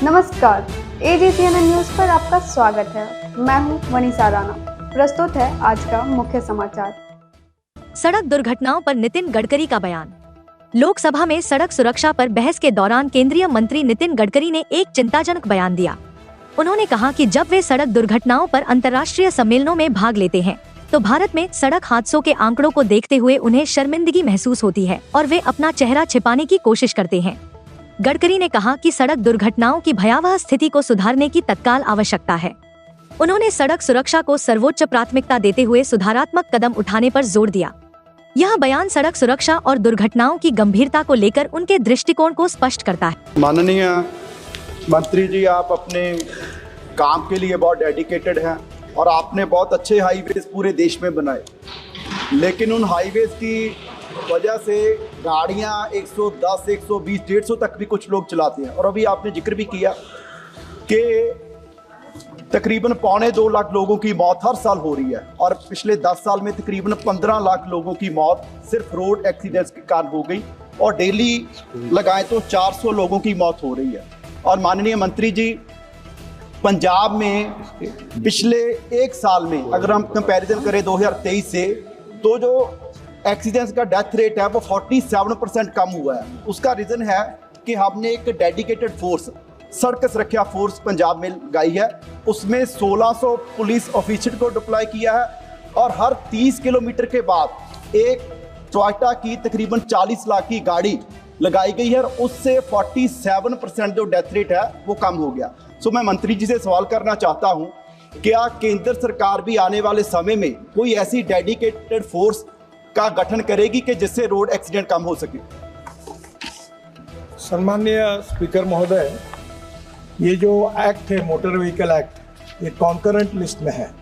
नमस्कार, AGCNN news पर आपका स्वागत है। मैं हूं मनीषा राणा। प्रस्तुत है आज का मुख्य समाचार। सड़क दुर्घटनाओं पर नितिन गडकरी का बयान। लोकसभा में सड़क सुरक्षा पर बहस के दौरान केंद्रीय मंत्री नितिन गडकरी ने एक चिंताजनक बयान दिया। उन्होंने कहा कि जब वे सड़क दुर्घटनाओं पर अंतर्राष्ट्रीय सम्मेलनों में भाग लेते हैं तो भारत में सड़क हादसों के आंकड़ों को देखते हुए उन्हें शर्मिंदगी महसूस होती है और वे अपना चेहरा छिपाने की कोशिश करते हैं। गडकरी ने कहा कि सड़क दुर्घटनाओं की भयावह स्थिति को सुधारने की तत्काल आवश्यकता है। उन्होंने सड़क सुरक्षा को सर्वोच्च प्राथमिकता देते हुए सुधारात्मक कदम उठाने पर जोर दिया। यह बयान सड़क सुरक्षा और दुर्घटनाओं की गंभीरता को लेकर उनके दृष्टिकोण को स्पष्ट करता है। माननीय मंत्री जी, आप अपने काम के लिए बहुत डेडिकेटेड हैं और आपने बहुत अच्छे हाईवेज पूरे देश में बनाए, लेकिन उन हाईवेज की वजह से गाड़ियां 110, 120, 150 तक भी कुछ लोग चलाते हैं। और अभी आपने जिक्र भी किया कि तकरीबन 1.25 लाख लोगों की मौत हर साल हो रही है और पिछले 10 साल में तकरीबन 15 लाख लोगों की मौत सिर्फ रोड एक्सीडेंट्स के कारण हो गई और डेली लगाएं तो 400 लोगों की मौत हो रही है। और माननीय मंत्री जी, पंजाब में पिछले एक साल में अगर हम कंपैरिजन करें 2023 से, तो जो एक्सीडेंट्स का डेथ रेट है वो 47% कम हुआ है। उसका रीज़न है कि हमने एक डेडिकेटेड फोर्स, सड़क सुरक्षा फोर्स पंजाब में लगाई है। उसमें 1600 पुलिस ऑफिसर को डिप्लॉय किया है और हर 30 किलोमीटर के बाद एक टोयोटा की तकरीबन 40 लाख की गाड़ी लगाई गई है और उससे 47% जो डेथ रेट है वो कम हो गया। सो मैं मंत्री जी से सवाल करना चाहता हूँ, क्या केंद्र सरकार भी आने वाले समय में कोई ऐसी डेडिकेटेड फोर्स का गठन करेगी कि जिससे रोड एक्सीडेंट कम हो सके? सम्माननीय स्पीकर महोदय, ये जो एक्ट है मोटर व्हीकल एक्ट, ये कॉन्करेंट लिस्ट में है।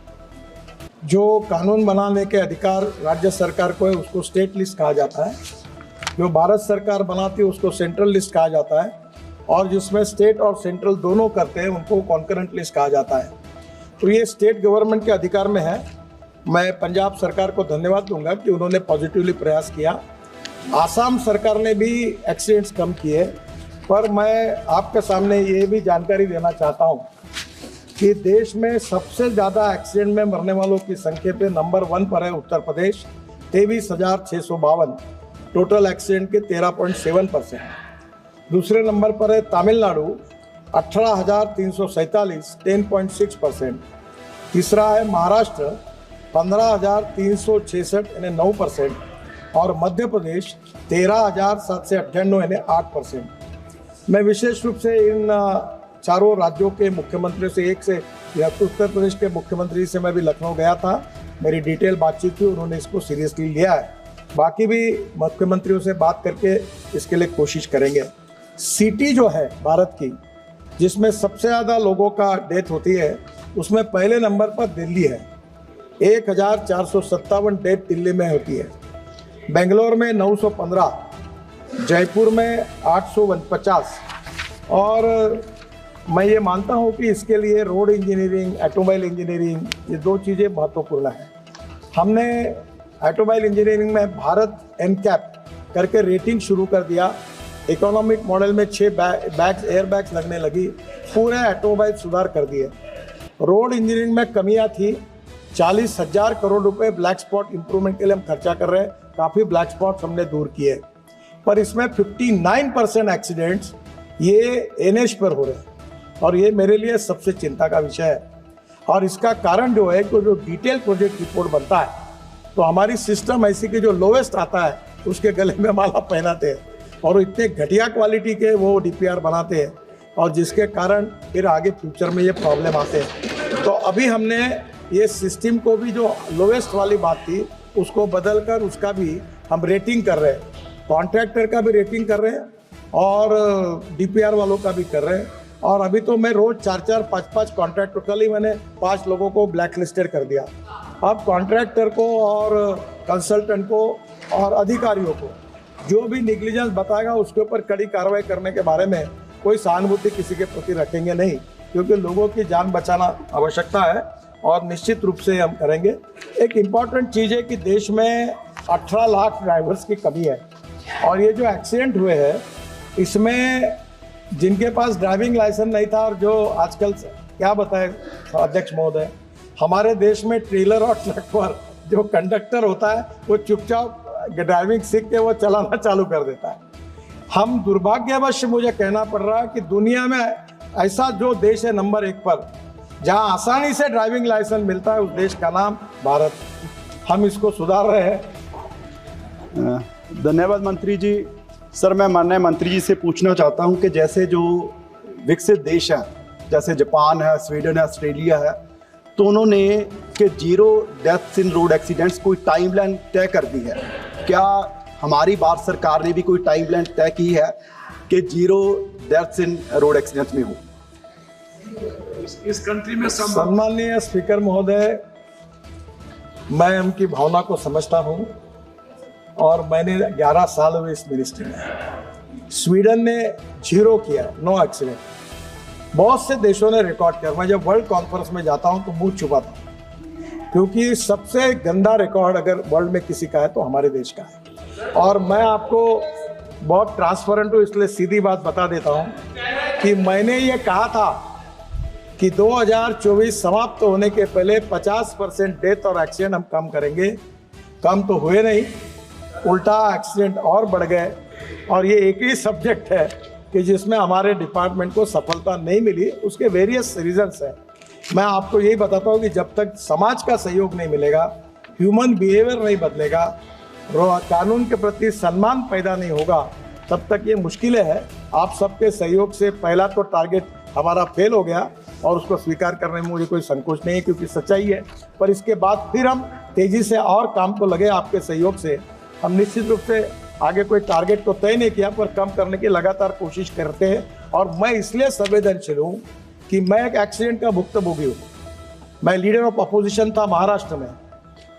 जो कानून बनाने के अधिकार राज्य सरकार को है उसको स्टेट लिस्ट कहा जाता है, जो भारत सरकार बनाती है उसको सेंट्रल लिस्ट कहा जाता है और जिसमें स्टेट और सेंट्रल दोनों करते हैं उनको कॉन्करेंट लिस्ट कहा जाता है। तो ये स्टेट गवर्नमेंट के अधिकार में है। मैं पंजाब सरकार को धन्यवाद दूंगा कि उन्होंने पॉजिटिवली प्रयास किया। आसाम सरकार ने भी एक्सीडेंट्स कम किए, पर मैं आपके सामने ये भी जानकारी देना चाहता हूँ कि देश में सबसे ज़्यादा एक्सीडेंट में मरने वालों की संख्या पे नंबर 1 पर है उत्तर प्रदेश, 23,652, टोटल एक्सीडेंट के 13.7%। दूसरे नंबर पर है तमिलनाडु, 18,347, 10.6%। तीसरा है महाराष्ट्र, 15,366 यानी 9%। और मध्य प्रदेश 13,798 यानी 8%। मैं विशेष रूप से इन चारों राज्यों के मुख्यमंत्रियों से, एक से उत्तर प्रदेश के मुख्यमंत्री से मैं भी लखनऊ गया था, मेरी डिटेल बातचीत हुई, उन्होंने इसको सीरियसली लिया है। बाकी भी मुख्यमंत्रियों से बात करके इसके लिए कोशिश करेंगे। सिटी जो है भारत की जिसमें सबसे ज़्यादा लोगों का डेथ होती है, उसमें पहले नंबर पर दिल्ली है। 1,457 डेथ दिल्ली में होती है। बेंगलोर में 915, जयपुर में 849। और मैं ये मानता हूँ कि इसके लिए रोड इंजीनियरिंग, ऑटोमोबाइल इंजीनियरिंग, ये 2 चीज़ें महत्वपूर्ण हैं। हमने ऑटोमोबाइल इंजीनियरिंग में भारत एनकैप करके रेटिंग शुरू कर दिया। इकोनॉमिक मॉडल में 6 एयर बैग्स लगने लगी, पूरे ऑटोमोबाइल सुधार कर दिए। रोड इंजीनियरिंग में कमियां थी, 40,000 करोड़ रुपए ब्लैक स्पॉट इंप्रूवमेंट के लिए हम खर्चा कर रहे हैं, काफ़ी ब्लैक स्पॉट्स हमने दूर किए। पर इसमें 59% एक्सीडेंट्स ये NH पर हो रहे हैं और ये मेरे लिए सबसे चिंता का विषय है। और इसका कारण जो है कि जो डिटेल प्रोजेक्ट रिपोर्ट बनता है तो हमारी सिस्टम ऐसी कि जो लोवेस्ट आता है उसके गले में माला पहनाते हैं और इतने घटिया क्वालिटी के वो DPR बनाते हैं और जिसके कारण फिर आगे फ्यूचर में ये प्रॉब्लम आते हैं। तो अभी हमने ये सिस्टम को भी, जो लोवेस्ट वाली बात थी, उसको बदल कर उसका भी हम रेटिंग कर रहे हैं, कॉन्ट्रैक्टर का भी रेटिंग कर रहे हैं और DPR वालों का भी कर रहे हैं। और अभी तो मैं रोज़ 4-4, 5-5 कॉन्ट्रैक्टर, कल ही मैंने 5 लोगों को ब्लैक लिस्टेड कर दिया। अब कॉन्ट्रैक्टर को और कंसल्टेंट को और अधिकारियों को जो भी निग्लिजेंस बताएगा उसके ऊपर कड़ी कार्रवाई करने के बारे में कोई सहानुभूति किसी के प्रति रखेंगे नहीं, क्योंकि लोगों की जान बचाना आवश्यकता है और निश्चित रूप से हम करेंगे। एक इम्पॉर्टेंट चीज़ है कि देश में 18 लाख ड्राइवर्स की कमी है और ये जो एक्सीडेंट हुए हैं इसमें जिनके पास ड्राइविंग लाइसेंस नहीं था, और जो आजकल क्या बताए अध्यक्ष महोदय, हमारे देश में ट्रेलर और ट्रक पर जो कंडक्टर होता है वो चुपचाप ड्राइविंग सीख के वो चलाना चालू कर देता है। हम दुर्भाग्यवश मुझे कहना पड़ रहा है कि दुनिया में ऐसा जो देश है नंबर 1 पर, जहां आसानी से ड्राइविंग लाइसेंस मिलता है, उस देश का नाम भारत। हम इसको सुधार रहे हैं। धन्यवाद मंत्री जी। सर, मैं माननीय मंत्री जी से पूछना चाहता हूं कि जैसे जो विकसित देश हैं, जैसे जापान है, स्वीडन है, ऑस्ट्रेलिया है, तो उन्होंने कि 0 डेथ्स इन रोड एक्सीडेंट्स कोई टाइमलाइन तय कर दी है। क्या हमारी भारत सरकार ने भी कोई टाइमलाइन तय की है कि 0 डेथ्स इन रोड एक्सीडेंट्स में हो? इस कंट्री में सम्माननीय स्पीकर महोदय, मैं उनकी भावना को समझता हूं, और मैंने 11 साल हुए इस मिनिस्ट्री में। स्वीडन ने 0 किया, नो एक्सीडेंट। बहुत से देशों ने रिकॉर्ड किया। मैं जब वर्ल्ड कॉन्फ्रेंस में जाता हूं तो मुंह छुपाता हूं, क्योंकि सबसे गंदा रिकॉर्ड अगर वर्ल्ड में किसी का है तो हमारे देश का है। और मैं आपको बहुत ट्रांसपेरेंट हूँ, इसलिए सीधी बात बता देता हूँ कि मैंने ये कहा था कि 2024 समाप्त होने के पहले 50% डेथ और एक्सीडेंट हम कम करेंगे। कम तो हुए नहीं, उल्टा एक्सीडेंट और बढ़ गए। और ये एक ही सब्जेक्ट है कि जिसमें हमारे डिपार्टमेंट को सफलता नहीं मिली। उसके वेरियस रीजंस हैं। मैं आपको यही बताता हूँ कि जब तक समाज का सहयोग नहीं मिलेगा, ह्यूमन बिहेवियर नहीं बदलेगा, कानून के प्रति सम्मान पैदा नहीं होगा, तब तक ये मुश्किलें हैं। आप सबके सहयोग से पहला तो टारगेट हमारा फेल हो गया, और उसको स्वीकार करने में मुझे कोई संकोच नहीं है, क्योंकि सच्चाई है। पर इसके बाद फिर हम तेज़ी से और काम को लगे आपके सहयोग से। हम निश्चित रूप से आगे कोई टारगेट तो तय नहीं किया, पर कम करने की लगातार कोशिश करते हैं। और मैं इसलिए संवेदनशील हूँ कि मैं एक एक्सीडेंट का भुक्तभोगी हूँ। मैं लीडर ऑफ अपोजिशन था महाराष्ट्र में,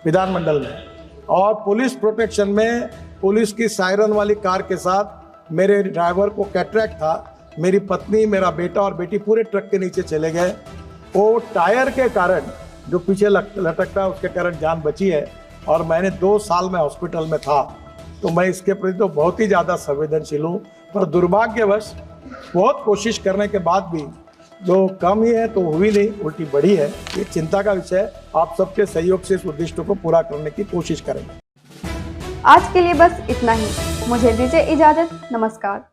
विधानमंडल में, और पुलिस प्रोटेक्शन में पुलिस की सायरन वाली कार के साथ मेरे ड्राइवर को कैटरैक्ट था। मेरी पत्नी, मेरा बेटा और बेटी पूरे ट्रक के नीचे चले गए। वो टायर के कारण जो पीछे लटकता है उसके कारण जान बची है, और मैंने 2 साल में हॉस्पिटल में था। तो मैं इसके प्रति तो बहुत ही ज़्यादा संवेदनशील हूँ। पर दुर्भाग्यवश बहुत कोशिश करने के बाद भी जो कम ही है तो हुई नहीं, उल्टी बढ़ी है। ये चिंता का विषय है। आप सबके सहयोग से इस उद्देश्य को पूरा करने की कोशिश करेंगे। आज के लिए बस इतना ही। मुझे दीजिए इजाजत। नमस्कार।